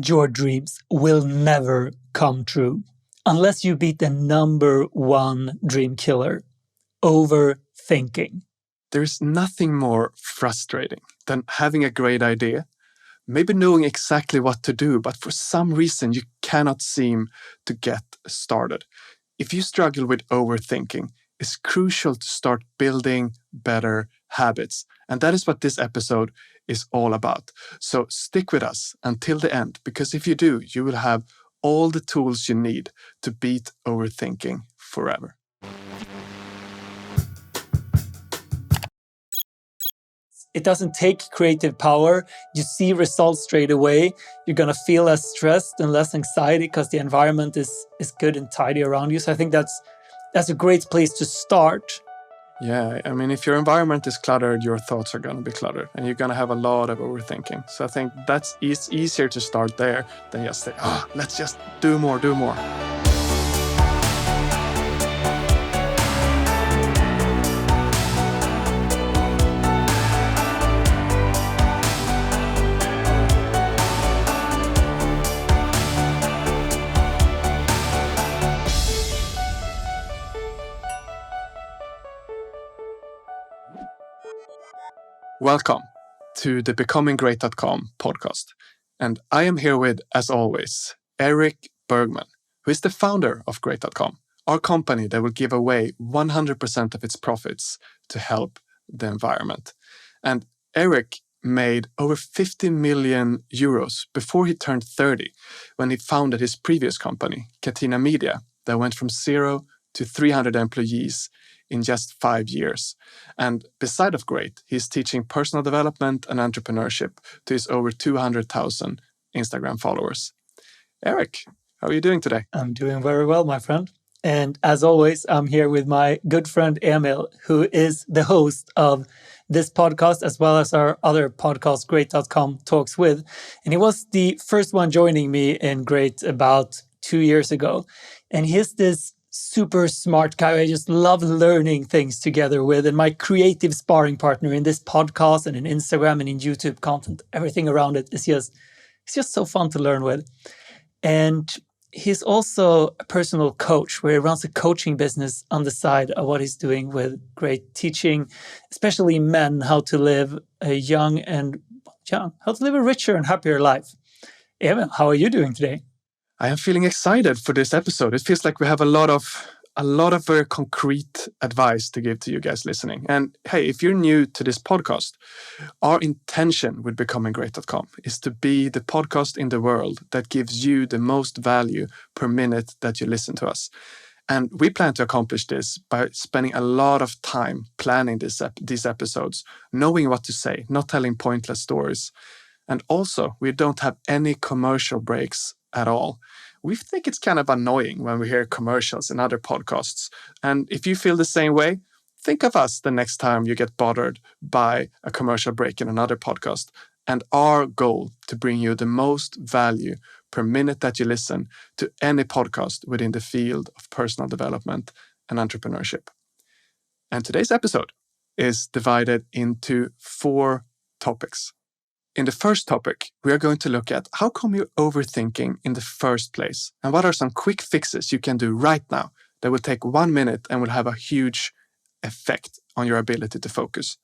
your dreams will never come true unless you beat the number one dream killer, overthinking. There's nothing more frustrating than having a great idea, maybe knowing exactly what to do, but for some reason you cannot seem to get started. If you struggle with overthinking, it's crucial to start building better habits. And that is what this episode is all about. So stick with us until the end, because if you do, you will have all the tools you need to beat overthinking forever. It doesn't take creative power. You see results straight away. You're going to feel less stressed and less anxiety because the environment is good and tidy around you. So I think that's a great place to start. Yeah, I mean, if your environment is cluttered, your thoughts are going to be cluttered and you're going to have a lot of overthinking. So I think it's easier to start there than just say, let's just do more. Welcome to the becominggreat.com podcast. And I am here with, as always, Eric Bergman, who is the founder of Great.com, our company that will give away 100% of its profits to help the environment. And Eric made over 50 million euros before he turned 30 when he founded his previous company, Catena Media, that went from 0 to 300 employees in just 5 years. And beside of Great, he's teaching personal development and entrepreneurship to his over 200,000 Instagram followers. Eric, how are you doing today? I'm doing very well, my friend. And as always, I'm here with my good friend Emil, who is the host of this podcast, as well as our other podcast, Great.com Talks With. And he was the first one joining me in Great about 2 years ago. And he's this super smart guy I just love learning things together with, and my creative sparring partner in this podcast and in Instagram and in YouTube content. Everything around it is just so fun to learn with. And he's also a personal coach where he runs a coaching business on the side of what he's doing with Great, teaching especially men how to live a how to live a richer and happier life. Evan, how are you doing today? I am feeling excited for this episode. It feels like we have a lot of very concrete advice to give to you guys listening. And hey, if you're new to this podcast, our intention with becominggreat.com is to be the podcast in the world that gives you the most value per minute that you listen to us. And we plan to accomplish this by spending a lot of time planning these episodes, knowing what to say, not telling pointless stories. And also, we don't have any commercial breaks at all. We think it's kind of annoying when we hear commercials in other podcasts. And if you feel the same way, think of us the next time you get bothered by a commercial break in another podcast. And our goal to bring you the most value per minute that you listen to any podcast within the field of personal development and entrepreneurship. And today's episode is divided into 4 topics. In the first topic, we are going to look at how come you're overthinking in the first place and what are some quick fixes you can do right now that will take 1 minute and will have a huge effect on your ability to focus.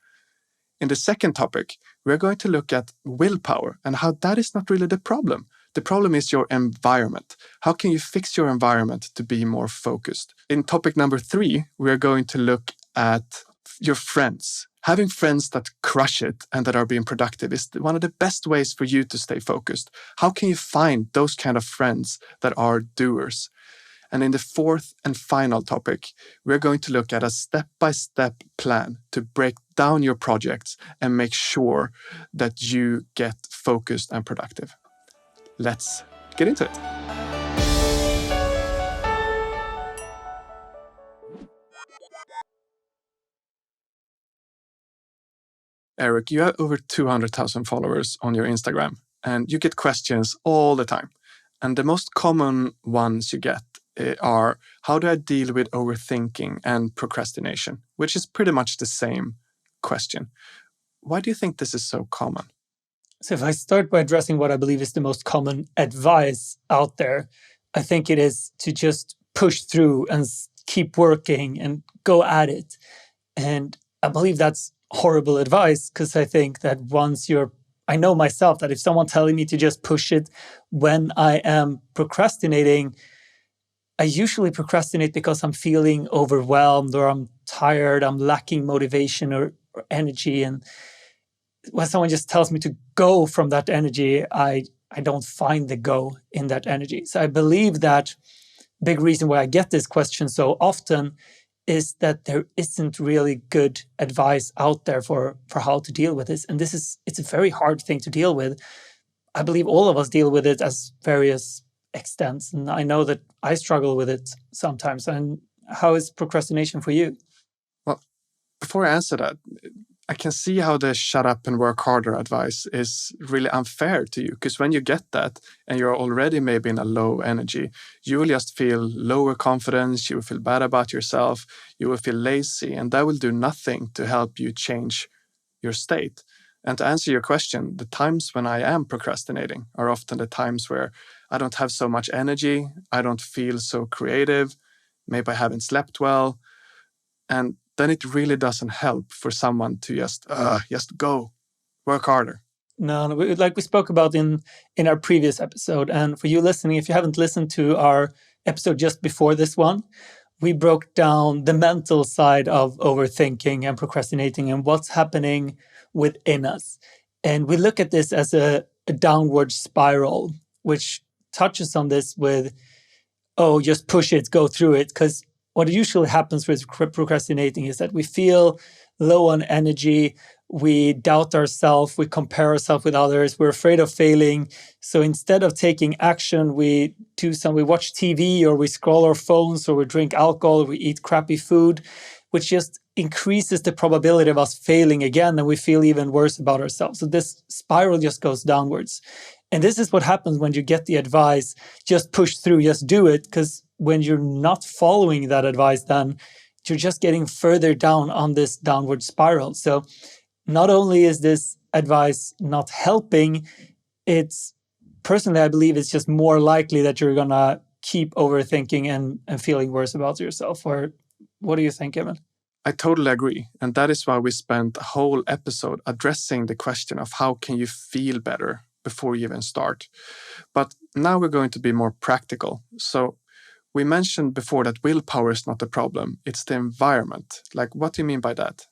In the second topic, we are going to look at willpower and how that is not really the problem. The problem is your environment. How can you fix your environment to be more focused? In topic number 3, we are going to look at your friends. Having friends that crush it and that are being productive is one of the best ways for you to stay focused. How can you find those kind of friends that are doers? And in the 4th and final topic, we're going to look at a step-by-step plan to break down your projects and make sure that you get focused and productive. Let's get into it. Eric, you have over 200,000 followers on your Instagram, and you get questions all the time. And the most common ones you get are, how do I deal with overthinking and procrastination? Which is pretty much the same question. Why do you think this is so common? So if I start by addressing what I believe is the most common advice out there, I think it is to just push through and keep working and go at it. And I believe that's horrible advice, because I think that I know myself that if someone telling me to just push it when I am procrastinating, I usually procrastinate because I'm feeling overwhelmed, or I'm tired, I'm lacking motivation or energy. And when someone just tells me to go from that energy, I don't find the go in that energy. So I believe that big reason why I get this question so often is that there isn't really good advice out there for how to deal with this. And it's a very hard thing to deal with. I believe all of us deal with it as various extents. And I know that I struggle with it sometimes. And how is procrastination for you? Well, before I answer that, I can see how the shut up and work harder advice is really unfair to you, because when you get that and you're already maybe in a low energy, you will just feel lower confidence, you will feel bad about yourself, you will feel lazy, and that will do nothing to help you change your state. And to answer your question, the times when I am procrastinating are often the times where I don't have so much energy, I don't feel so creative, maybe I haven't slept well, and then it really doesn't help for someone to just go, work harder. No, like we spoke about in our previous episode. And for you listening, if you haven't listened to our episode just before this one, we broke down the mental side of overthinking and procrastinating and what's happening within us. And we look at this as a downward spiral, which touches on this with, oh, just push it, go through it. Because what usually happens with procrastinating is that we feel low on energy, we doubt ourselves, we compare ourselves with others, we're afraid of failing. So instead of taking action, we watch TV, or we scroll our phones, or we drink alcohol, or we eat crappy food, which just increases the probability of us failing again, and we feel even worse about ourselves. So this spiral just goes downwards. And this is what happens when you get the advice, just push through, just do it. Because when you're not following that advice, then you're just getting further down on this downward spiral. So not only is this advice not helping, it's personally, I believe it's just more likely that you're going to keep overthinking and feeling worse about yourself. Or what do you think, Evan? I totally agree. And that is why we spent a whole episode addressing the question of how can you feel better before you even start. But now we're going to be more practical. So we mentioned before that willpower is not the problem, it's the environment. Like, what do you mean by that?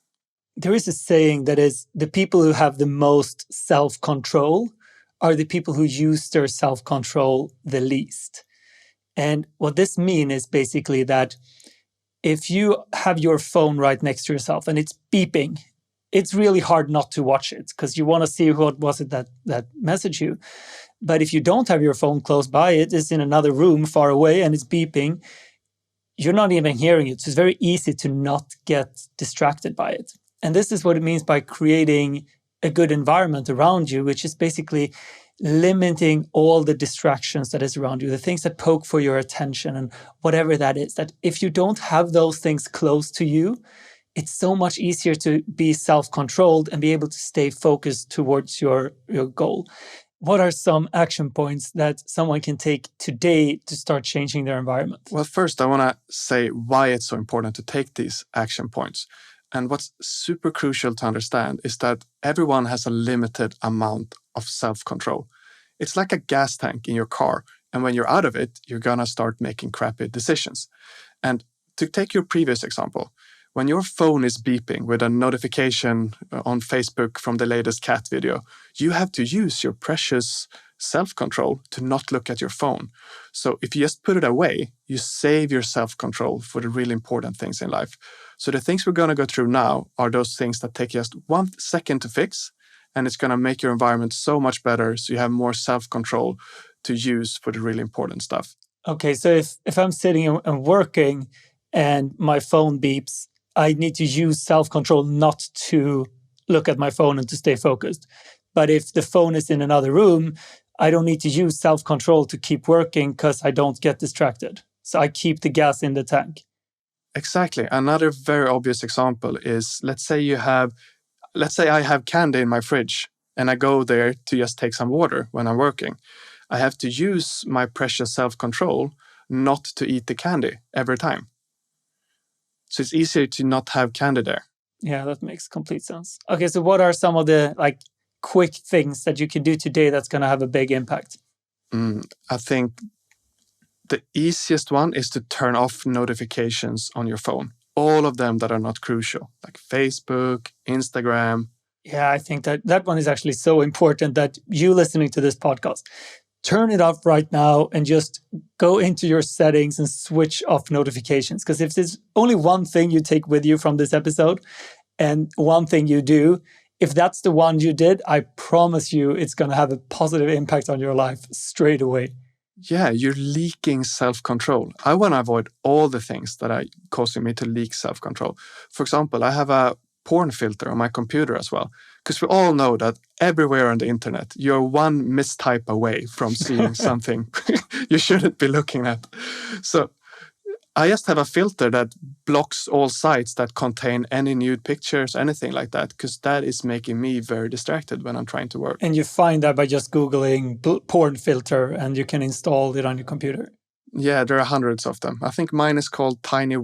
There is a saying that is, the people who have the most self-control are the people who use their self-control the least. And what this means is basically that if you have your phone right next to yourself and it's beeping, it's really hard not to watch it, because you want to see what was it that messaged you. But if you don't have your phone close by, it is in another room far away and it's beeping, you're not even hearing it. So it's very easy to not get distracted by it. And this is what it means by creating a good environment around you, which is basically limiting all the distractions that is around you, the things that poke for your attention and whatever that is. That if you don't have those things close to you, it's so much easier to be self-controlled and be able to stay focused towards your goal. What are some action points that someone can take today to start changing their environment? Well, first, I want to say why it's so important to take these action points. And what's super crucial to understand is that everyone has a limited amount of self-control. It's like a gas tank in your car. And when you're out of it, you're going to start making crappy decisions. And to take your previous example, when your phone is beeping with a notification on Facebook from the latest cat video, you have to use your precious self-control to not look at your phone. So if you just put it away, you save your self-control for the really important things in life. So the things we're going to go through now are those things that take just 1 second to fix, and it's going to make your environment so much better, so you have more self-control to use for the really important stuff. Okay, so if I'm sitting and working and my phone beeps, I need to use self-control not to look at my phone and to stay focused. But if the phone is in another room, I don't need to use self-control to keep working because I don't get distracted. So I keep the gas in the tank. Exactly. Another very obvious example is, let's say I have candy in my fridge and I go there to just take some water when I'm working, I have to use my precious self-control not to eat the candy every time. So it's easier to not have candy there. Yeah, that makes complete sense. Okay, so what are some of the quick things that you can do today that's going to have a big impact? I think the easiest one is to turn off notifications on your phone. All of them that are not crucial, like Facebook, Instagram. Yeah, I think that one is actually so important that you listening to this podcast, turn it off right now and just go into your settings and switch off notifications. Because if there's only one thing you take with you from this episode and one thing you do, if that's the one you did, I promise you it's going to have a positive impact on your life straight away. Yeah, you're leaking self-control. I want to avoid all the things that are causing me to leak self-control. For example, I have a porn filter on my computer as well, because we all know that everywhere on the internet, you're one mistype away from seeing something you shouldn't be looking at. So I just have a filter that blocks all sites that contain any nude pictures, anything like that, because that is making me very distracted when I'm trying to work. And you find that by just Googling porn filter and you can install it on your computer. Yeah, there are hundreds of them. I think mine is called Tiny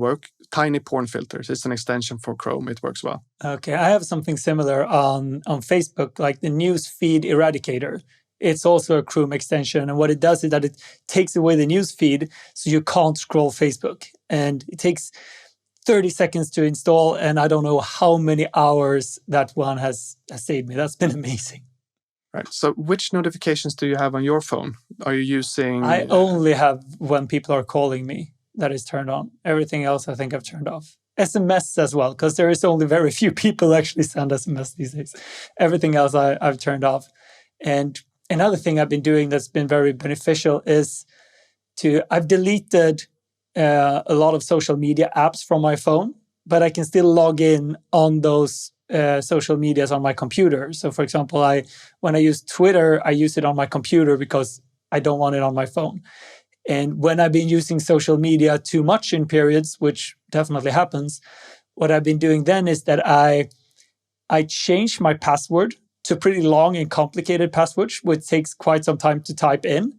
Porn Filters. It's an extension for Chrome. It works well. Okay, I have something similar on Facebook, like the news feed eradicator. It's also a Chrome extension. And what it does is that it takes away the news feed so you can't scroll Facebook. And it takes 30 seconds to install. And I don't know how many hours that one has saved me. That's been amazing. Right. So which notifications do you have on your phone? Are you using... I only have when people are calling me that is turned on. Everything else I think I've turned off. SMS as well, because there is only very few people actually send SMS these days. Everything else I've turned off. And another thing I've been doing that's been very beneficial is I've deleted a lot of social media apps from my phone, but I can still log in on those social medias on my computer. So for example, when I use Twitter, I use it on my computer because I don't want it on my phone. And when I've been using social media too much in periods, which definitely happens, what I've been doing then is that I changed my password to a pretty long and complicated password, which takes quite some time to type in.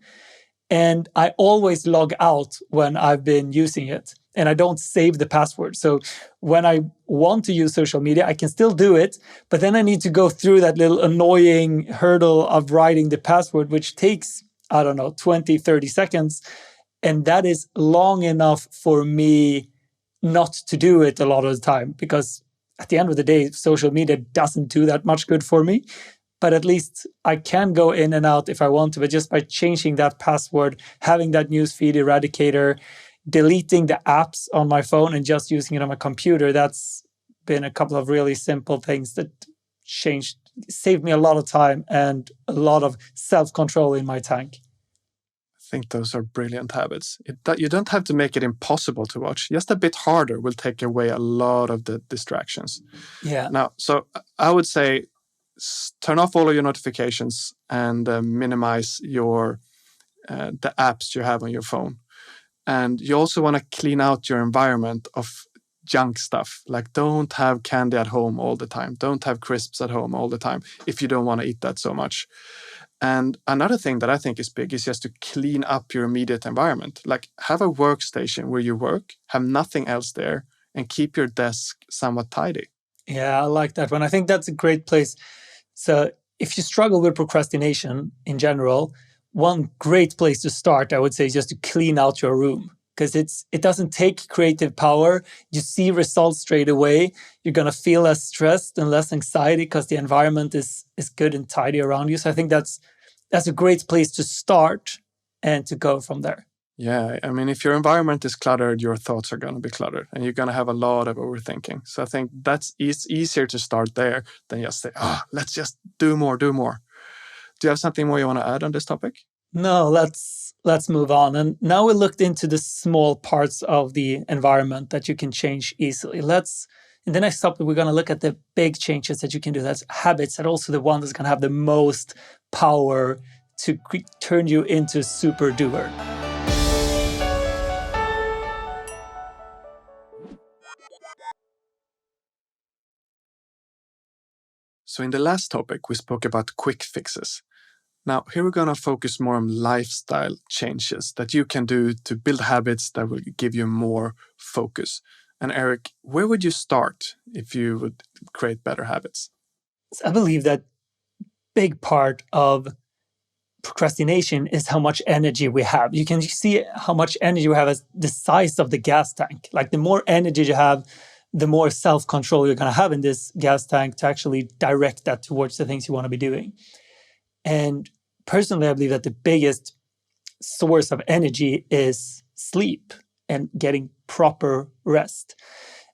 And I always log out when I've been using it. And I don't save the password. So when I want to use social media, I can still do it. But then I need to go through that little annoying hurdle of writing the password, which takes, 20, 30 seconds. And that is long enough for me not to do it a lot of the time. Because at the end of the day, social media doesn't do that much good for me. But at least I can go in and out if I want to. But just by changing that password, having that newsfeed eradicator, deleting the apps on my phone and just using it on my computer, that's been a couple of really simple things that saved me a lot of time and a lot of self-control in my tank. I think those are brilliant habits. You don't have to make it impossible to watch. Just a bit harder will take away a lot of the distractions. Yeah. Now, so I would say turn off all of your notifications and minimize the apps you have on your phone. And you also want to clean out your environment of junk stuff. Like don't have candy at home all the time. Don't have crisps at home all the time if you don't want to eat that so much. And another thing that I think is big is just to clean up your immediate environment. Like have a workstation where you work, have nothing else there, and keep your desk somewhat tidy. Yeah, I like that one. I think that's a great place. So if you struggle with procrastination in general, one great place to start, I would say, is just to clean out your room, because it doesn't take creative power. You see results straight away. You're going to feel less stressed and less anxiety because the environment is good and tidy around you. So I think that's a great place to start and to go from there. Yeah, I mean, if your environment is cluttered, your thoughts are going to be cluttered and you're going to have a lot of overthinking. So I think it's easier to start there than just say, let's just do more. Do you have something more you want to add on this topic? No, let's move on. And now we looked into the small parts of the environment that you can change easily. In the next topic, we're going to look at the big changes that you can do. That's habits, and also the one that's going to have the most power to turn you into a super doer. So in the last topic, we spoke about quick fixes. Now, here we're going to focus more on lifestyle changes that you can do to build habits that will give you more focus. And Eric, where would you start if you would create better habits? I believe that big part of procrastination is how much energy we have. You can see how much energy we have as the size of the gas tank. Like the more energy you have, the more self-control you're going to have in this gas tank to actually direct that towards the things you want to be doing. And personally, I believe that the biggest source of energy is sleep and getting proper rest.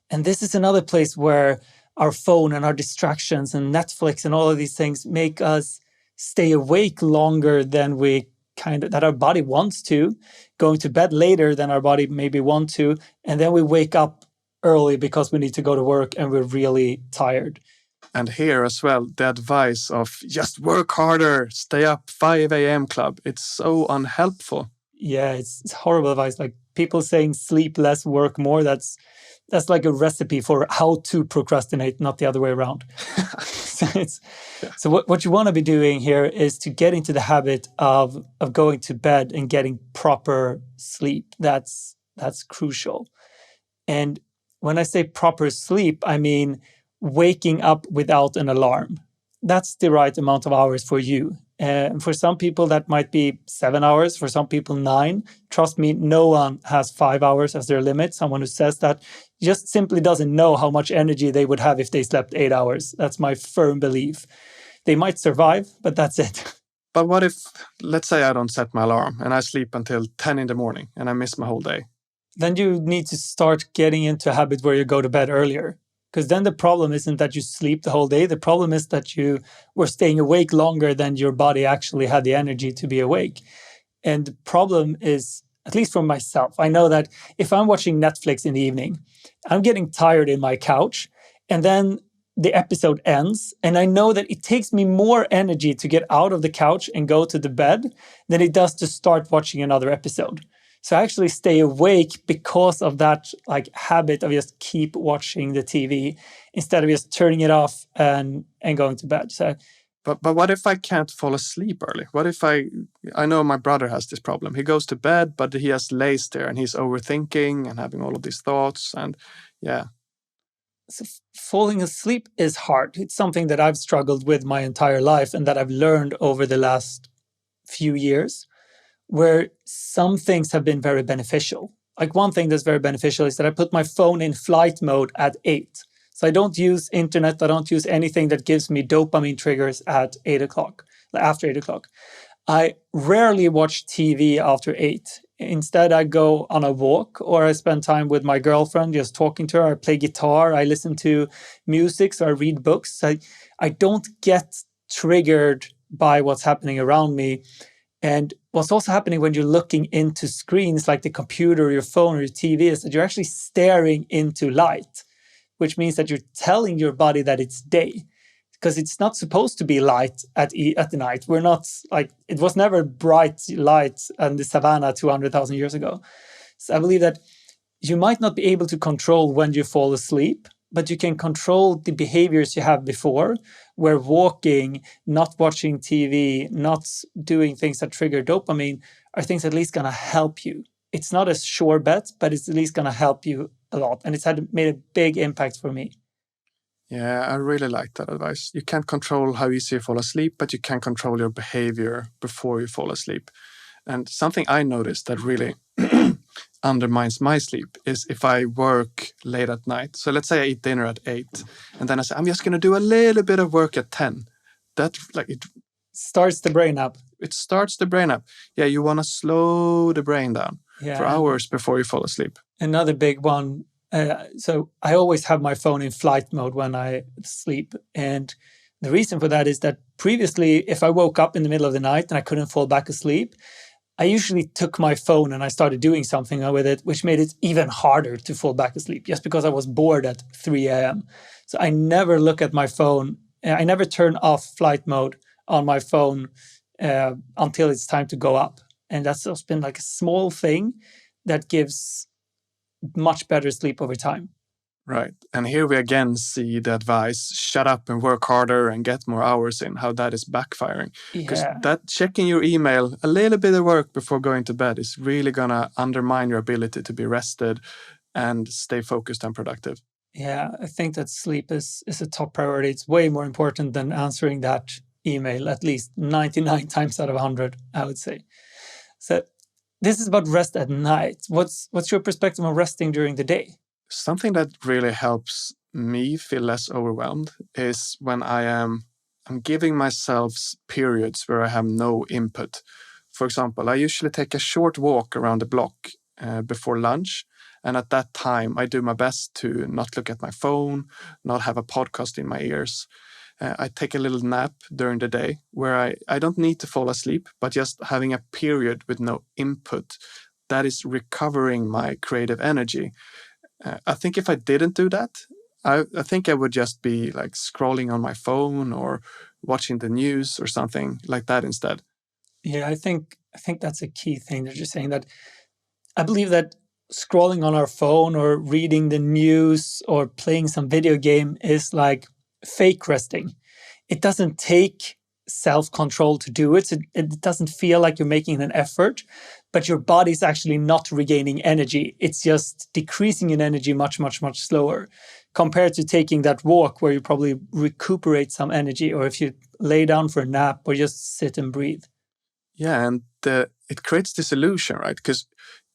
And this is another place where our phone and our distractions and Netflix and all of these things make us stay awake longer than that our body wants to, going to bed later than our body maybe want to, and then we wake up early because we need to go to work and we're really tired. And here as well, the advice of just work harder, stay up 5 a.m. club. It's so unhelpful. Yeah, it's horrible advice. Like people saying sleep less, work more. That's like a recipe for how to procrastinate, not the other way around. So what you want to be doing here is to get into the habit of going to bed and getting proper sleep. That's crucial. And when I say proper sleep, I mean waking up without an alarm. That's the right amount of hours for you. For some people, that might be 7 hours. For some people, 9. Trust me, no one has 5 hours as their limit. Someone who says that just simply doesn't know how much energy they would have if they slept 8 hours. That's my firm belief. They might survive, but that's it. But what if, let's say I don't set my alarm and I sleep until 10 in the morning and I miss my whole day? Then you need to start getting into a habit where you go to bed earlier. Because then the problem isn't that you sleep the whole day. The problem is that you were staying awake longer than your body actually had the energy to be awake. And the problem is, at least for myself, I know that if I'm watching Netflix in the evening, I'm getting tired in my couch, and then the episode ends, and I know that it takes me more energy to get out of the couch and go to the bed than it does to start watching another episode. So I actually stay awake because of that habit of just keep watching the TV instead of just turning it off and going to bed. So, but what if I can't fall asleep early? What if I know my brother has this problem. He goes to bed, but he has lays there and he's overthinking and having all of these thoughts. And yeah. So falling asleep is hard. It's something that I've struggled with my entire life and that I've learned over the last few years, where some things have been very beneficial. Like one thing that's very beneficial is that I put my phone in flight mode at 8. So I don't use internet. I don't use anything that gives me dopamine triggers at 8 o'clock, after 8 o'clock. I rarely watch TV after 8. Instead, I go on a walk or I spend time with my girlfriend, just talking to her. I play guitar. I listen to music, so I read books. I don't get triggered by what's happening around me. And what's also happening when you're looking into screens like the computer, your phone, or your TV is that you're actually staring into light, which means that you're telling your body that it's day, because it's not supposed to be light at the night. We're not it was never bright light in the savannah 200,000 years ago. So I believe that you might not be able to control when you fall asleep, but you can control the behaviors you have before, where walking, not watching TV, not doing things that trigger dopamine are things at least going to help you. It's not a sure bet, but it's at least going to help you a lot. And it's made a big impact for me. Yeah, I really like that advice. You can't control how easy you fall asleep, but you can control your behavior before you fall asleep. And something I noticed that really undermines my sleep is if I work late at night. So let's say I eat dinner at 8 and then I say, I'm just going to do a little bit of work at 10. That it starts the brain up. It starts the brain up. Yeah, you want to slow the brain down for hours before you fall asleep. Another big one. So I always have my phone in flight mode when I sleep. And the reason for that is that previously, if I woke up in the middle of the night and I couldn't fall back asleep, I usually took my phone and I started doing something with it, which made it even harder to fall back asleep just because I was bored at 3 a.m. So I never look at my phone. I never turn off flight mode on my phone until it's time to go up. And that's just been like a small thing that gives much better sleep over time. Right. And here we again see the advice, shut up and work harder and get more hours in, how that is backfiring. Because Yeah. that checking your email, a little bit of work before going to bed is really going to undermine your ability to be rested and stay focused and productive. Yeah, I think that sleep is a top priority. It's way more important than answering that email, at least 99 times out of 100, I would say. So this is about rest at night. What's your perspective on resting during the day? Something that really helps me feel less overwhelmed is when I'm giving myself periods where I have no input. For example, I usually take a short walk around the block before lunch. And at that time, I do my best to not look at my phone, not have a podcast in my ears. I take a little nap during the day where I don't need to fall asleep, but just having a period with no input, that is recovering my creative energy. I think if I didn't do that, I think I would just be like scrolling on my phone or watching the news or something like that instead. Yeah, I think that's a key thing that you're saying. That I believe that scrolling on our phone or reading the news or playing some video game is like fake resting. It doesn't take self-control to do it. It doesn't feel like you're making an effort, but your body's actually not regaining energy. It's just decreasing in energy much, much, much slower compared to taking that walk where you probably recuperate some energy, or if you lay down for a nap or just sit and breathe. Yeah, and it creates this illusion, right? Because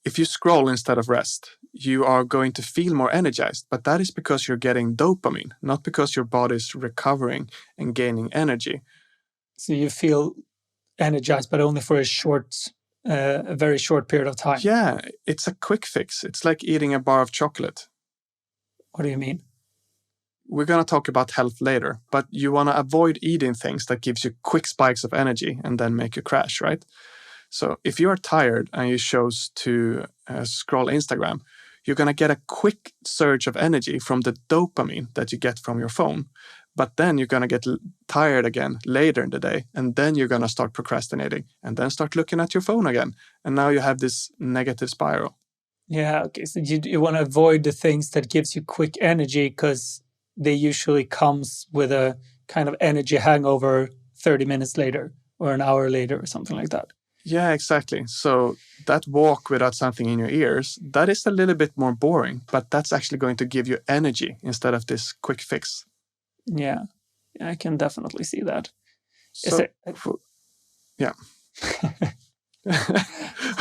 if you scroll instead of rest, you are going to feel more energized, but that is because you're getting dopamine, not because your body's recovering and gaining energy. So you feel energized, but only for a very short period of time. Yeah, it's a quick fix. It's like eating a bar of chocolate. What do you mean? We're going to talk about health later, but you want to avoid eating things that gives you quick spikes of energy and then make you crash, right? So if you are tired and you chose to scroll Instagram, you're going to get a quick surge of energy from the dopamine that you get from your phone. But then you're going to get tired again later in the day, and then you're going to start procrastinating and then start looking at your phone again. And now you have this negative spiral. Yeah, okay. So you want to avoid the things that gives you quick energy because they usually comes with a kind of energy hangover 30 minutes later or an hour later or something like that. Yeah, exactly. So that walk without something in your ears, that is a little bit more boring, but that's actually going to give you energy instead of this quick fix. Yeah, I can definitely see that. So, yeah.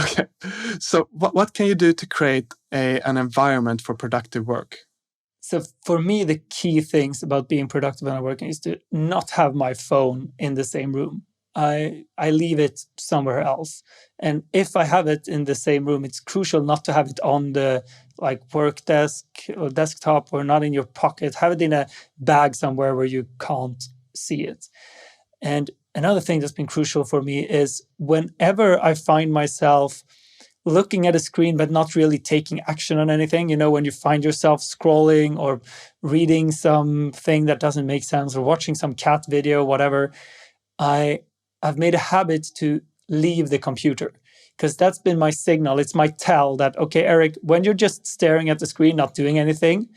Okay. So what can you do to create an environment for productive work? So for me, the key things about being productive when I'm working is to not have my phone in the same room. I leave it somewhere else. And if I have it in the same room, it's crucial not to have it on the work desk or desktop or not in your pocket. Have it in a bag somewhere where you can't see it. And another thing that's been crucial for me is whenever I find myself looking at a screen but not really taking action on anything, when you find yourself scrolling or reading something that doesn't make sense or watching some cat video, whatever, I've made a habit to leave the computer because that's been my signal. It's my tell that, okay, Eric, when you're just staring at the screen, not doing anything,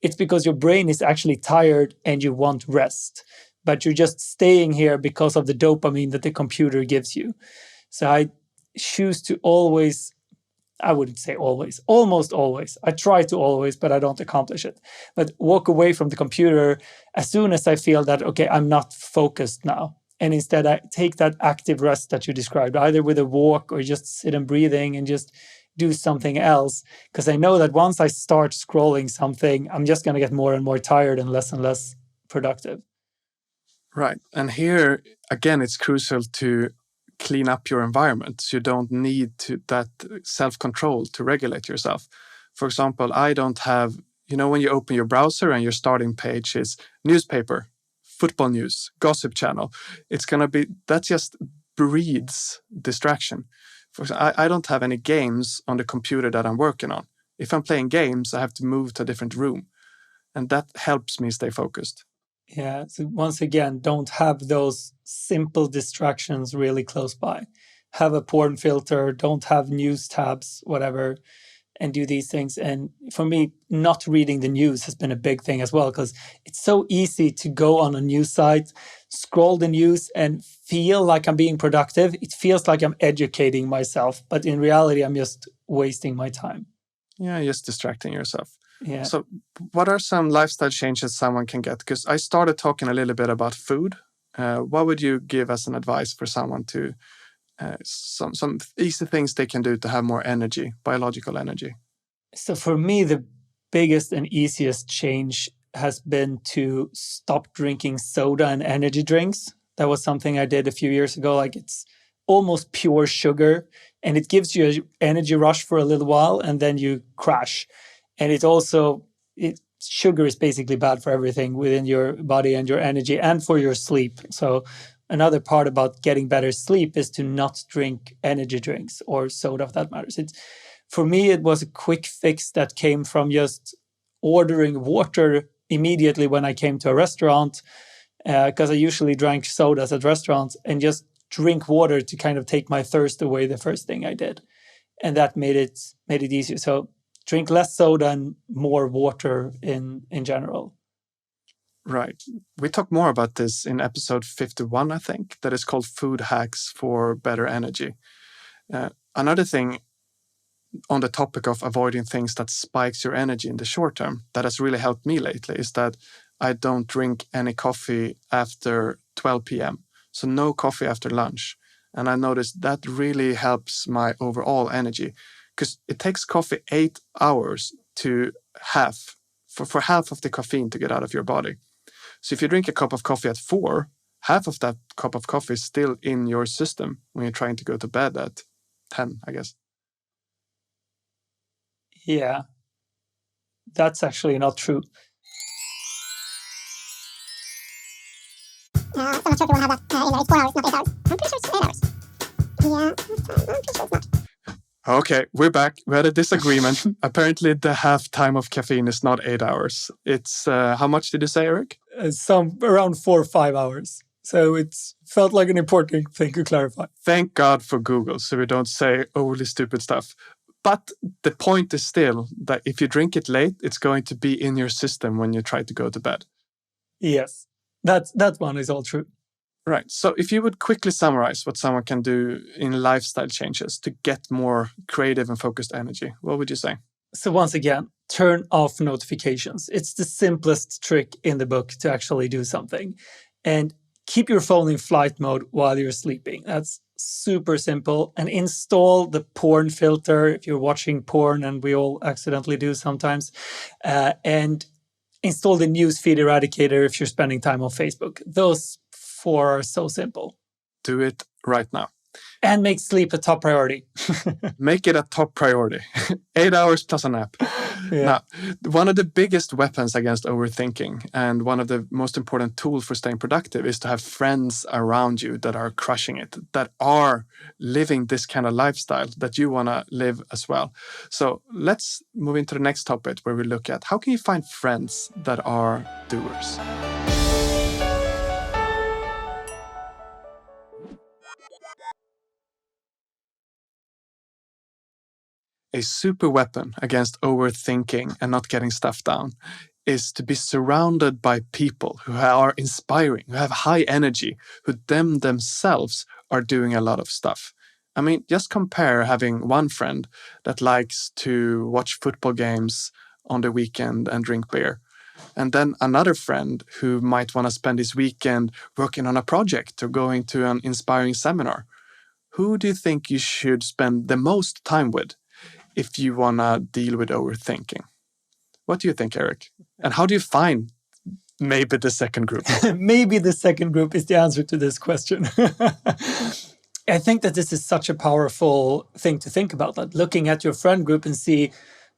it's because your brain is actually tired and you want rest, but you're just staying here because of the dopamine that the computer gives you. So I choose to always, I wouldn't say always, almost always. I try to always, but I don't accomplish it. But walk away from the computer as soon as I feel that, okay, I'm not focused now. And instead, I take that active rest that you described, either with a walk or just sit and breathing and just do something else. Because I know that once I start scrolling something, I'm just going to get more and more tired and less productive. Right. And here, again, it's crucial to clean up your environment. So you don't need that self-control to regulate yourself. For example, I don't have, when you open your browser and your starting page is newspaper, football news, gossip channel, that just breeds distraction. For example, I don't have any games on the computer that I'm working on. If I'm playing games, I have to move to a different room. And that helps me stay focused. Yeah. So once again, don't have those simple distractions really close by. Have a porn filter, don't have news tabs, whatever. and do these things. And for me, not reading the news has been a big thing as well, because it's so easy to go on a news site, scroll the news, and feel like I'm being productive. It feels like I'm educating myself, but in reality, I'm just wasting my time. Yeah, just distracting yourself. Yeah. So what are some lifestyle changes someone can get? Because I started talking a little bit about food. What would you give as an advice for someone to some easy things they can do to have more energy, biological energy? So for me, the biggest and easiest change has been to stop drinking soda and energy drinks. That was something I did a few years ago. Like, it's almost pure sugar, and it gives you an energy rush for a little while, and then you crash. And sugar is basically bad for everything within your body and your energy and for your sleep. So another part about getting better sleep is to not drink energy drinks or soda, if that matters. For me, it was a quick fix that came from just ordering water immediately when I came to a restaurant, because I usually drank sodas at restaurants, and just drink water to kind of take my thirst away the first thing I did. And that made it easier. So drink less soda and more water in general. Right. We talk more about this in episode 51, I think, that is called Food Hacks for Better Energy. Another thing on the topic of avoiding things that spikes your energy in the short term that has really helped me lately is that I don't drink any coffee after 12 p.m. So no coffee after lunch. And I noticed that really helps my overall energy, because it takes coffee 8 hours to for half of the caffeine to get out of your body. So if you drink a cup of coffee at 4, half of that cup of coffee is still in your system when you're trying to go to bed at 10, I guess. Yeah, that's actually not true. I'm not sure if you want to have that in there. It's 4 hours, not 8 hours. I'm pretty sure it's 8 hours. Yeah, I'm pretty sure it's not. Okay, we're back. We had a disagreement. Apparently, the half time of caffeine is not 8 hours. It's, how much did you say, Eric? Some around 4 or 5 hours. So it's felt like an important thing to clarify. Thank God for Google, so we don't say overly stupid stuff. But the point is still that if you drink it late, it's going to be in your system when you try to go to bed. Yes, that one is all true. Right. So if you would quickly summarize what someone can do in lifestyle changes to get more creative and focused energy, what would you say? So once again, turn off notifications. It's the simplest trick in the book to actually do something. And keep your phone in flight mode while you're sleeping. That's super simple. And install the porn filter if you're watching porn, and we all accidentally do sometimes. And install the newsfeed eradicator if you're spending time on Facebook. Those 4 are so simple. Do it right now. And make sleep a top priority. Make it a top priority. 8 hours plus a nap. Yeah. Now, one of the biggest weapons against overthinking and one of the most important tools for staying productive is to have friends around you that are crushing it, that are living this kind of lifestyle that you want to live as well. So let's move into the next topic where we look at how can you find friends that are doers. A super weapon against overthinking and not getting stuff done is to be surrounded by people who are inspiring, who have high energy, who themselves are doing a lot of stuff. I mean, just compare having one friend that likes to watch football games on the weekend and drink beer, and then another friend who might want to spend his weekend working on a project or going to an inspiring seminar. Who do you think you should spend the most time with if you want to deal with overthinking? What do you think, Eric? And how do you find maybe the second group? Maybe the second group is the answer to this question. I think that this is such a powerful thing to think about, that looking at your friend group and see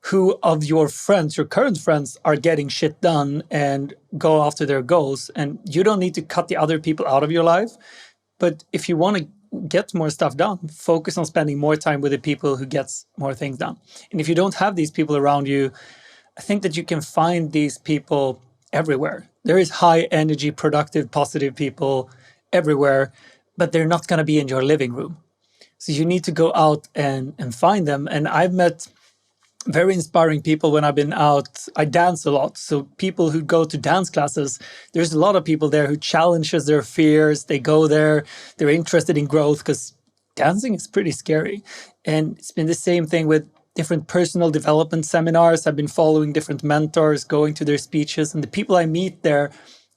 who of your friends, your current friends, are getting shit done and go after their goals. And you don't need to cut the other people out of your life. But if you want to get more stuff done, focus on spending more time with the people who gets more things done. And if you don't have these people around you, I think that you can find these people everywhere. There is high energy, productive, positive people everywhere, but they're not going to be in your living room. So you need to go out and find them. And I've met very inspiring people when I've been out. I dance a lot. So people who go to dance classes, there's a lot of people there who challenges their fears. They go there, they're interested in growth because dancing is pretty scary. And it's been the same thing with different personal development seminars. I've been following different mentors, going to their speeches, and the people I meet there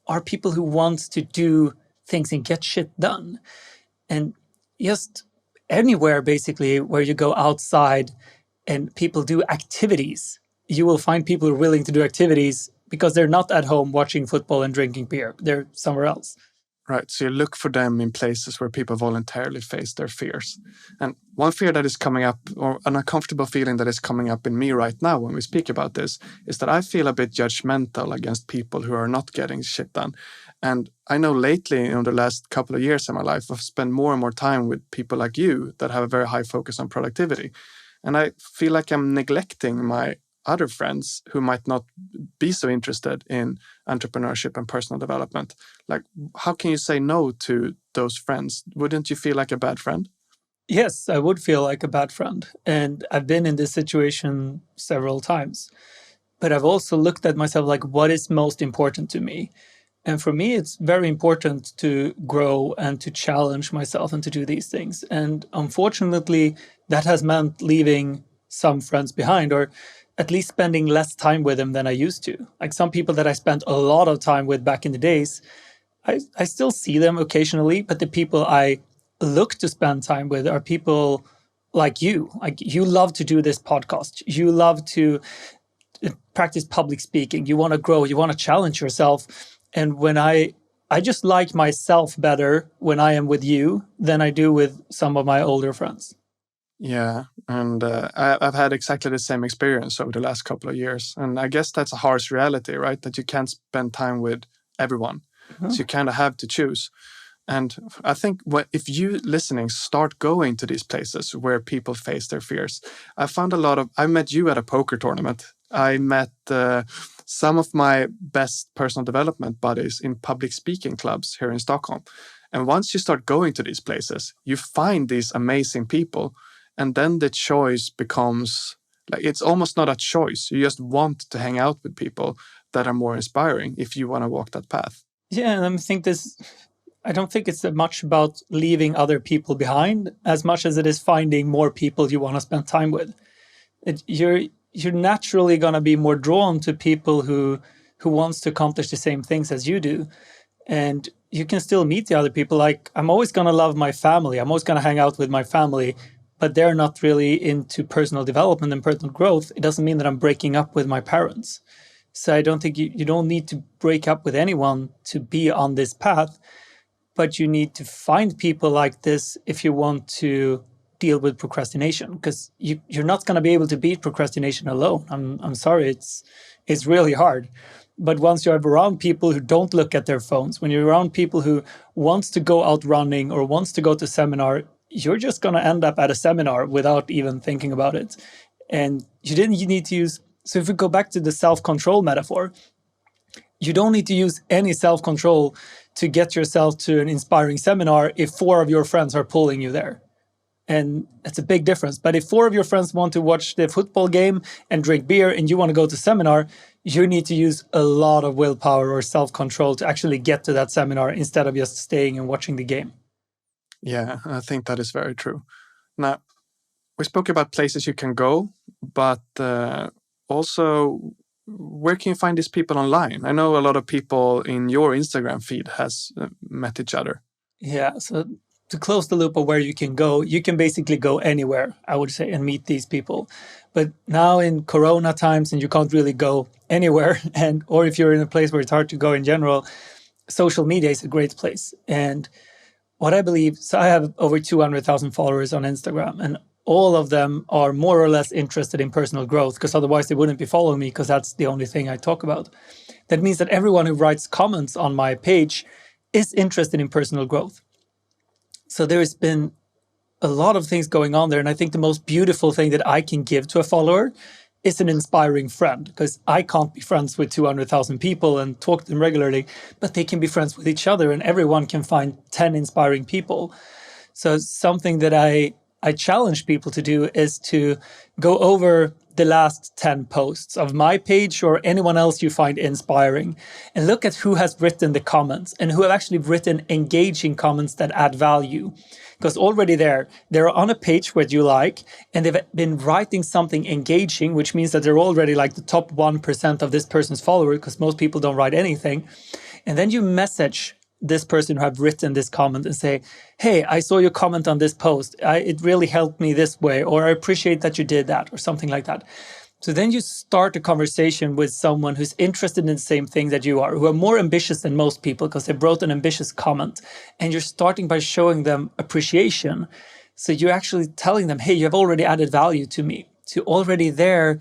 are people who want to do things and get shit done. And just anywhere basically where you go outside and people do activities, you will find people who are willing to do activities because they're not at home watching football and drinking beer. They're somewhere else. Right. So you look for them in places where people voluntarily face their fears. And one fear that is coming up, or an uncomfortable feeling that is coming up in me right now when we speak about this, is that I feel a bit judgmental against people who are not getting shit done. And I know lately, in the last couple of years in my life, I've spent more and more time with people like you that have a very high focus on productivity. And I feel like I'm neglecting my other friends who might not be so interested in entrepreneurship and personal development. Like, how can you say no to those friends? Wouldn't you feel like a bad friend? Yes, I would feel like a bad friend. And I've been in this situation several times. But I've also looked at myself like, what is most important to me? And for me, it's very important to grow and to challenge myself and to do these things. And unfortunately, that has meant leaving some friends behind, or at least spending less time with them than I used to. Like some people that I spent a lot of time with back in the days, I still see them occasionally, but the people I look to spend time with are people like you. Like you love to do this podcast. You love to practice public speaking. You want to grow. You want to challenge yourself. And when I just like myself better when I am with you than I do with some of my older friends. Yeah, and I've had exactly the same experience over the last couple of years. And I guess that's a harsh reality, right? That you can't spend time with everyone. So you kind of have to choose. And I think if you listening start going to these places where people face their fears, I met you at a poker tournament. I met some of my best personal development buddies in public speaking clubs here in Stockholm. And once you start going to these places, you find these amazing people. And then the choice becomes like, it's almost not a choice. You just want to hang out with people that are more inspiring if you want to walk that path. Yeah, and I don't think it's much about leaving other people behind as much as it is finding more people you want to spend time with. You're naturally going to be more drawn to people who wants to accomplish the same things as you do. And you can still meet the other people. Like, I'm always going to love my family. I'm always going to hang out with my family, but they're not really into personal development and personal growth. It doesn't mean that I'm breaking up with my parents. So I don't think you don't need to break up with anyone to be on this path, but you need to find people like this if you want to deal with procrastination, because you're not going to be able to beat procrastination alone. I'm sorry, it's really hard. But once you're around people who don't look at their phones, when you're around people who wants to go out running or wants to go to seminar, you're just going to end up at a seminar without even thinking about it. And you need to use, so if we go back to the self-control metaphor, you don't need to use any self-control to get yourself to an inspiring seminar if 4 of your friends are pulling you there. And it's a big difference. But if 4 of your friends want to watch the football game and drink beer and you want to go to seminar, you need to use a lot of willpower or self-control to actually get to that seminar instead of just staying and watching the game. Yeah, I think that is very true. Now, we spoke about places you can go, but also, where can you find these people online? I know a lot of people in your Instagram feed has met each other. Yeah, so to close the loop of where you can basically go anywhere, I would say, and meet these people. But now in Corona times, and you can't really go anywhere, or if you're in a place where it's hard to go in general, social media is a great place. And what I believe, so I have over 200,000 followers on Instagram, and all of them are more or less interested in personal growth, because otherwise they wouldn't be following me, because that's the only thing I talk about. That means that everyone who writes comments on my page is interested in personal growth. So there has been a lot of things going on there. And I think the most beautiful thing that I can give to a follower is an inspiring friend, because I can't be friends with 200,000 people and talk to them regularly, but they can be friends with each other, and everyone can find 10 inspiring people. So something that I challenge people to do is to go over the last 10 posts of my page or anyone else you find inspiring, and look at who has written the comments and who have actually written engaging comments that add value. Because already they're on a page where you like, and they've been writing something engaging, which means that they're already like the top 1% of this person's followers, because most people don't write anything. And then you message this person who have written this comment and say, hey, I saw your comment on this post. It really helped me this way, or I appreciate that you did that, or something like that. So then you start a conversation with someone who's interested in the same thing that you are, who are more ambitious than most people because they wrote an ambitious comment. And you're starting by showing them appreciation. So you're actually telling them, hey, you have already added value to me. So already there,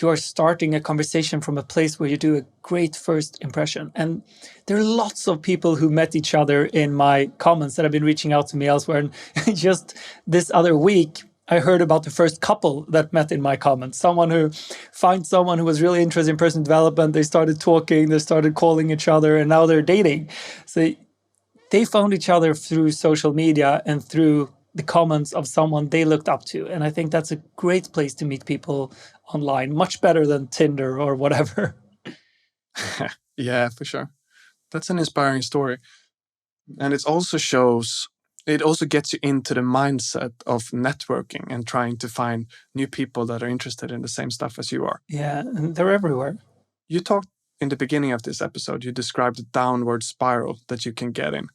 you are starting a conversation from a place where you do a great first impression. And there are lots of people who met each other in my comments that have been reaching out to me elsewhere. And just this other week, I heard about the first couple that met in my comments. Someone who found someone who was really interested in personal development. They started talking, they started calling each other, and now they're dating. So they found each other through social media and through the comments of someone they looked up to. And I think that's a great place to meet people online, much better than Tinder or whatever. Yeah, for sure. That's an inspiring story. And it also gets you into the mindset of networking and trying to find new people that are interested in the same stuff as you are. Yeah, and they're everywhere. You talked in the beginning of this episode, you described the downward spiral that you can get in.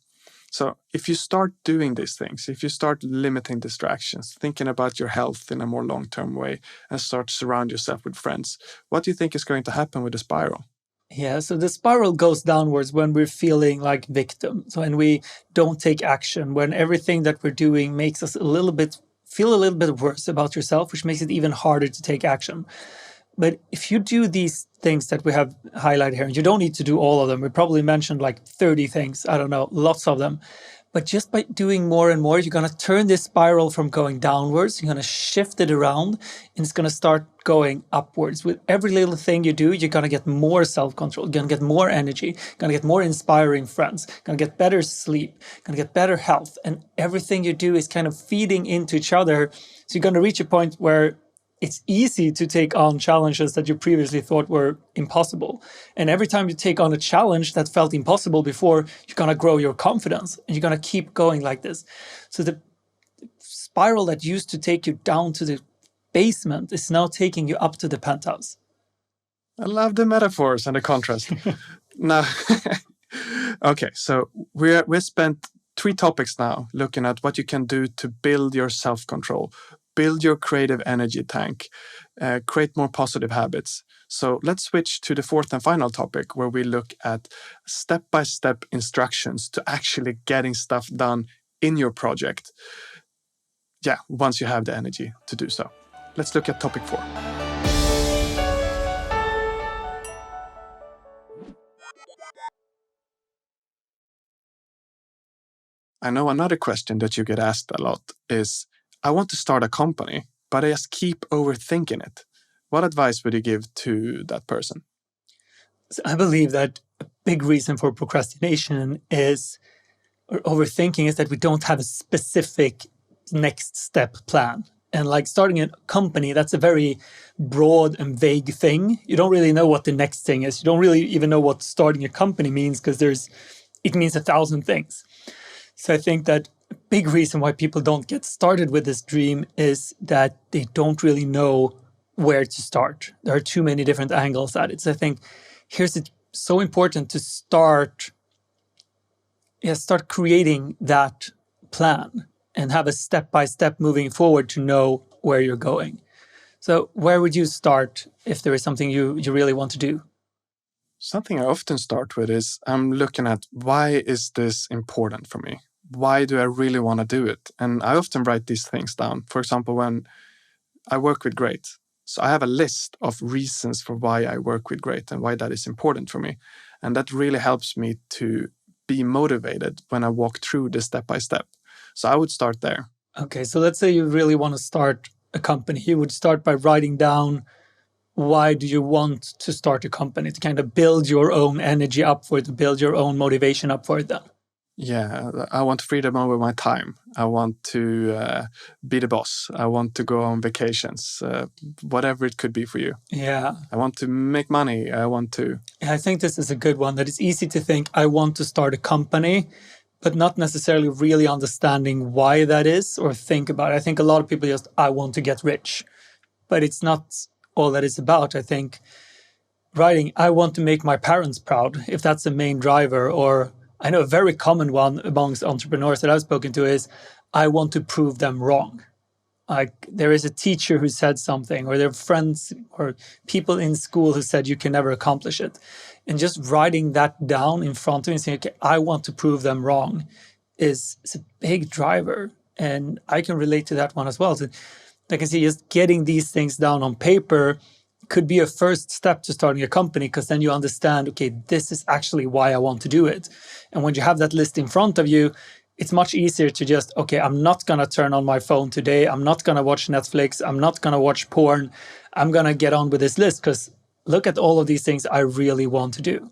So if you start doing these things, if you start limiting distractions, thinking about your health in a more long-term way, and start to surround yourself with friends, what do you think is going to happen with the spiral? Yeah, so the spiral goes downwards when we're feeling like victims, when we don't take action, when everything that we're doing makes us feel a little bit worse about yourself, which makes it even harder to take action. But if you do these things that we have highlighted here, and you don't need to do all of them, we probably mentioned like 30 things, I don't know, lots of them. But just by doing more and more, you're going to turn this spiral from going downwards, you're going to shift it around, and it's going to start going upwards. With every little thing you do, you're going to get more self-control, you're going to get more energy, you're going to get more inspiring friends, you're going to get better sleep, you're going to get better health, and everything you do is kind of feeding into each other. So you're going to reach a point where it's easy to take on challenges that you previously thought were impossible. And every time you take on a challenge that felt impossible before, you're going to grow your confidence and you're going to keep going like this. So the spiral that used to take you down to the basement is now taking you up to the penthouse. I love the metaphors and the contrast. Now, okay, so we spent 3 topics now looking at what you can do to build your self-control, build your creative energy tank, create more positive habits. So let's switch to the 4th and final topic, where we look at step-by-step instructions to actually getting stuff done in your project. Yeah, once you have the energy to do so. Let's look at topic 4. I know another question that you get asked a lot is, I want to start a company, but I just keep overthinking it. What advice would you give to that person? So I believe that a big reason for procrastination or overthinking is that we don't have a specific next step plan. And like starting a company, that's a very broad and vague thing. You don't really know what the next thing is. You don't really even know what starting a company means, because it means 1,000 things. So I think that a big reason why people don't get started with this dream is that they don't really know where to start. There are too many different angles at it. So I think it's so important to start creating that plan and have a step-by-step moving forward to know where you're going. So where would you start if there is something you really want to do? Something I often start with is I'm looking at, why is this important for me? Why do I really want to do it? And I often write these things down. For example, when I work with Great. So I have a list of reasons for why I work with Great and why that is important for me. And that really helps me to be motivated when I walk through the step-by-step. So I would start there. Okay, so let's say you really want to start a company. You would start by writing down, why do you want to start a company? To kind of build your own energy up for it, to build your own motivation up for it then. Yeah, I want freedom over my time. I want to be the boss. I want to go on vacations, whatever it could be for you. Yeah. I want to make money. I want to. I think this is a good one, that it's easy to think, I want to start a company, but not necessarily really understanding why that is or think about it. I think a lot of people just, I want to get rich, but it's not all that it's about. I think writing, I want to make my parents proud, if that's the main driver, or I know a very common one amongst entrepreneurs that I've spoken to is, I want to prove them wrong. Like there is a teacher who said something, or their friends or people in school who said you can never accomplish it. And just writing that down in front of me and saying, okay, I want to prove them wrong is a big driver. And I can relate to that one as well. So I can see just getting these things down on paper could be a first step to starting a company, because then you understand, okay, this is actually why I want to do it. And when you have that list in front of you, it's much easier to just, okay, I'm not going to turn on my phone today. I'm not going to watch Netflix. I'm not going to watch porn. I'm going to get on with this list because look at all of these things I really want to do.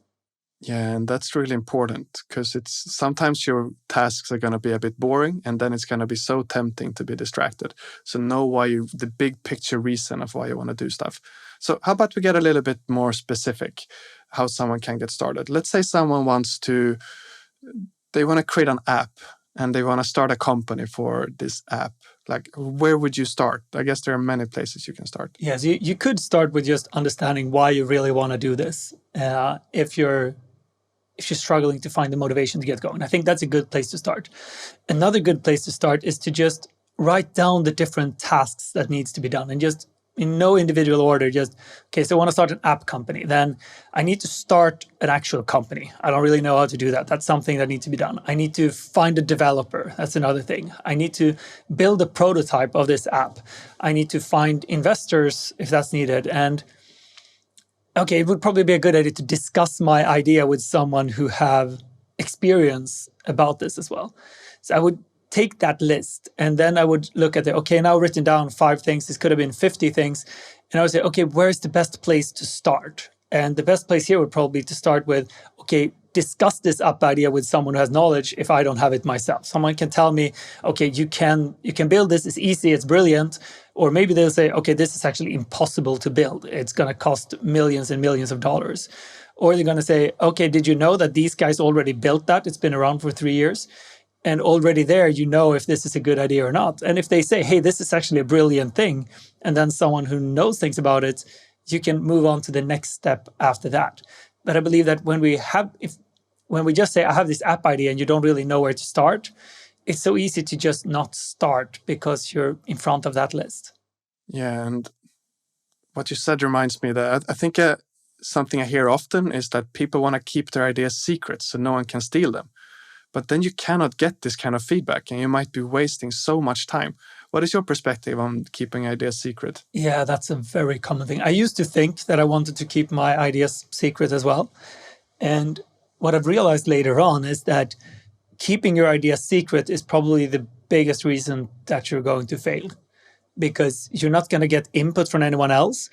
Yeah, and that's really important, because it's sometimes your tasks are going to be a bit boring, and then it's going to be so tempting to be distracted. So know the big picture reason of why you want to do stuff. So how about we get a little bit more specific, how someone can get started? Let's say someone they want to create an app and they want to start a company for this app. Like, where would you start? I guess there are many places you can start. Yes, you could start with just understanding why you really want to do this. If you're struggling to find the motivation to get going, I think that's a good place to start. Another good place to start is to just write down the different tasks that needs to be done, and just in no individual order, just, okay, so I want to start an app company. Then I need to start an actual company. I don't really know how to do that. That's something that needs to be done. I need to find a developer. That's another thing. I need to build a prototype of this app. I need to find investors if that's needed. And okay, it would probably be a good idea to discuss my idea with someone who have experience about this as well. So I would take that list and then I would look at it. Okay, now written down 5 things. This could have been 50 things. And I would say, okay, where's the best place to start? And the best place here would probably be to start with, okay, discuss this app idea with someone who has knowledge if I don't have it myself. Someone can tell me, okay, you can build this, it's easy, it's brilliant. Or maybe they'll say, okay, this is actually impossible to build. It's going to cost millions and millions of dollars. Or they're going to say, okay, did you know that these guys already built that? It's been around for 3 years. And already there, you know if this is a good idea or not. And if they say, hey, this is actually a brilliant thing, and then someone who knows things about it, you can move on to the next step after that. But I believe that when we just say, I have this app idea and you don't really know where to start, it's so easy to just not start because you're in front of that list. Yeah, and what you said reminds me that I think something I hear often is that people want to keep their ideas secret so no one can steal them. But then you cannot get this kind of feedback and you might be wasting so much time. What is your perspective on keeping ideas secret? Yeah, that's a very common thing. I used to think that I wanted to keep my ideas secret as well. And what I've realized later on is that keeping your ideas secret is probably the biggest reason that you're going to fail, because you're not going to get input from anyone else.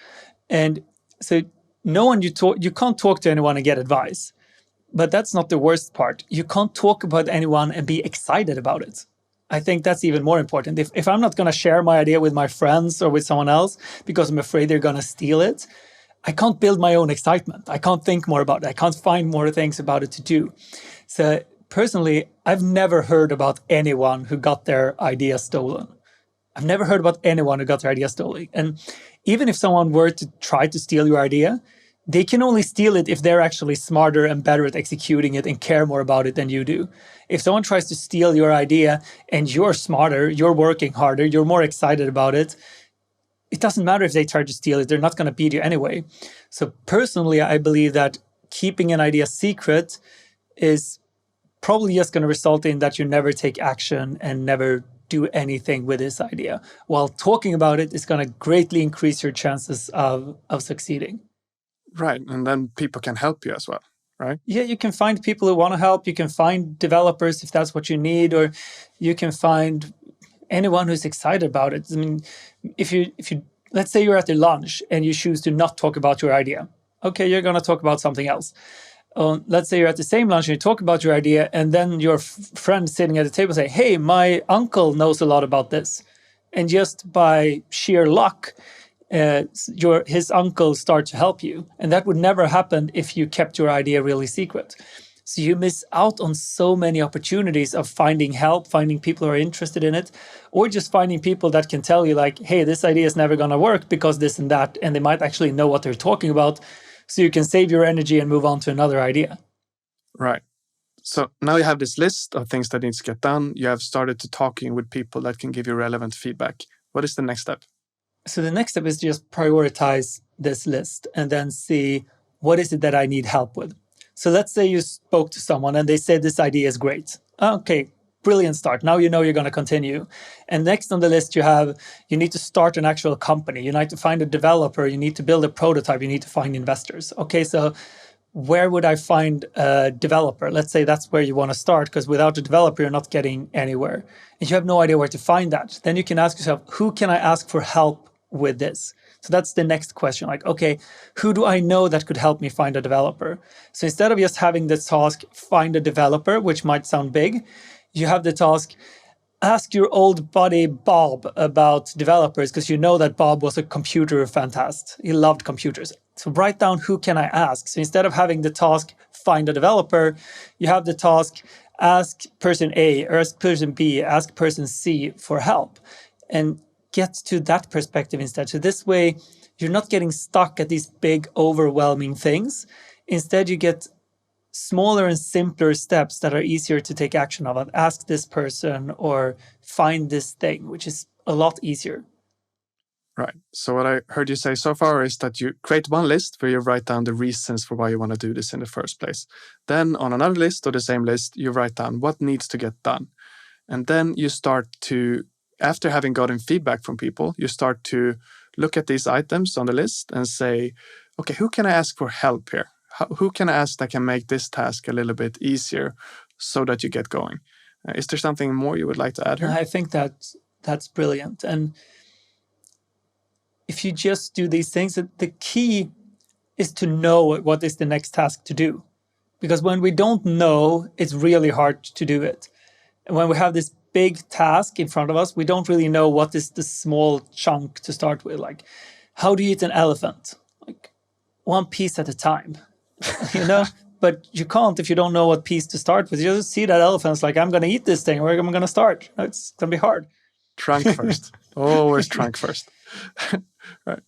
And so you can't talk to anyone and get advice. But that's not the worst part. You can't talk about anyone and be excited about it. I think that's even more important. If I'm not going to share my idea with my friends or with someone else because I'm afraid they're going to steal it, I can't build my own excitement. I can't think more about it. I can't find more things about it to do. So personally, I've never heard about anyone who got their idea stolen. I've never heard about anyone who got their idea stolen. And even if someone were to try to steal your idea, they can only steal it if they're actually smarter and better at executing it and care more about it than you do. If someone tries to steal your idea and you're smarter, you're working harder, you're more excited about it, it doesn't matter if they try to steal it, they're not going to beat you anyway. So personally, I believe that keeping an idea secret is probably just going to result in that you never take action and never do anything with this idea. While talking about it is going to greatly increase your chances of succeeding. Right. And then people can help you as well, right? Yeah, you can find people who want to help. You can find developers if that's what you need, or you can find anyone who's excited about it. I mean, if you let's say you're at your lunch and you choose to not talk about your idea. Okay, you're going to talk about something else. let's say you're at the same lunch and you talk about your idea, and then your friend sitting at the table say, hey, my uncle knows a lot about this. And just by sheer luck, his uncle start to help you. And that would never happen if you kept your idea really secret. So you miss out on so many opportunities of finding help, finding people who are interested in it, or just finding people that can tell you like, hey, this idea is never going to work because this and that, and they might actually know what they're talking about. So you can save your energy and move on to another idea. Right. So now you have this list of things that needs to get done. You have started to talking with people that can give you relevant feedback. What is the next step? So the next step is just prioritize this list and then see what is it that I need help with. So let's say you spoke to someone and they said this idea is great. Okay, brilliant start. Now you know you're going to continue. And next on the list you need to start an actual company. You need to find a developer. You need to build a prototype. You need to find investors. Okay, so where would I find a developer? Let's say that's where you want to start, because without a developer, you're not getting anywhere. And you have no idea where to find that. Then you can ask yourself, who can I ask for help with this? So that's the next question. Like, okay, who do I know that could help me find a developer? So instead of just having the task, find a developer, which might sound big, you have the task, ask your old buddy Bob about developers, because you know that Bob was a computer fantast. He loved computers. So write down who can I ask. So instead of having the task, find a developer, you have the task, ask person A, or ask person B, ask person C for help. And get to that perspective instead. So this way, you're not getting stuck at these big, overwhelming things. Instead, you get smaller and simpler steps that are easier to take action of. Ask this person or find this thing, which is a lot easier. Right. So what I heard you say so far is that you create one list where you write down the reasons for why you want to do this in the first place. Then on another list or the same list, you write down what needs to get done. And then you start to, after having gotten feedback from people, you start to look at these items on the list and say, okay, who can I ask for help here? Who can I ask that can make this task a little bit easier so that you get going? Is there something more you would like to add here? I think that's brilliant. And if you just do these things, the key is to know what is the next task to do. Because when we don't know, it's really hard to do it. And when we have this big task in front of us, we don't really know what is the small chunk to start with. Like, how do you eat an elephant? Like, one piece at a time, you know? But you can't if you don't know what piece to start with. You just see that elephant, it's like, I'm going to eat this thing. Where am I going to start? It's going to be hard. Trunk first. Always trunk first. Right.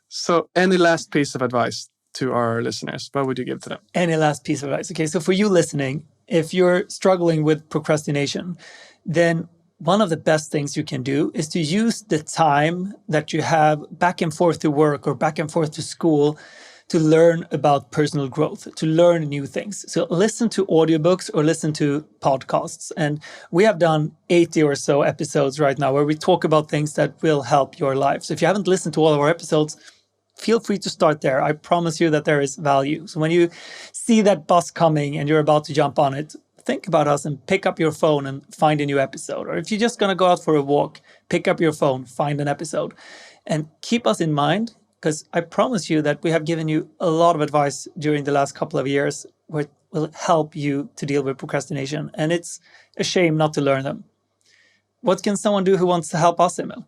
So any last piece of advice to our listeners? What would you give to them? Any last piece of advice? Okay, so for you listening, if you're struggling with procrastination, then one of the best things you can do is to use the time that you have back and forth to work or back and forth to school to learn about personal growth, to learn new things. So listen to audiobooks or listen to podcasts. And we have done 80 or so episodes right now where we talk about things that will help your life. So if you haven't listened to all of our episodes, feel free to start there. I promise you that there is value. So when you see that bus coming and you're about to jump on it, think about us and pick up your phone and find a new episode. Or if you're just going to go out for a walk, pick up your phone, find an episode. And keep us in mind, because I promise you that we have given you a lot of advice during the last couple of years where it will help you to deal with procrastination. And it's a shame not to learn them. What can someone do who wants to help us, Emil?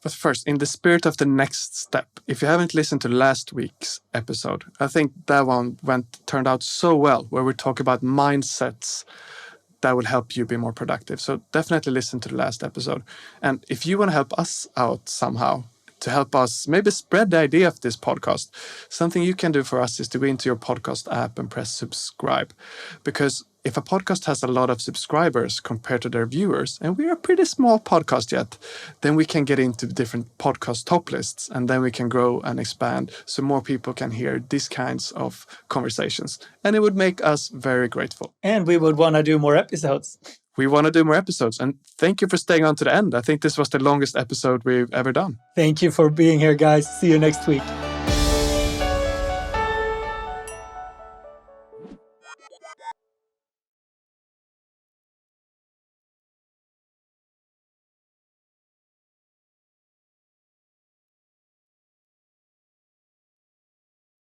But first, in the spirit of the next step, if you haven't listened to last week's episode, I think that one turned out so well, where we talk about mindsets that will help you be more productive. So definitely listen to the last episode. And if you want to help us out somehow, to help us maybe spread the idea of this podcast, something you can do for us is to go into your podcast app and press subscribe. Because if a podcast has a lot of subscribers compared to their viewers, and we're a pretty small podcast yet, then we can get into different podcast top lists, and then we can grow and expand so more people can hear these kinds of conversations. And it would make us very grateful. And we would want to do more episodes. We want to do more episodes, and thank you for staying on to the end. I think this was the longest episode we've ever done. Thank you for being here, guys. See you next week.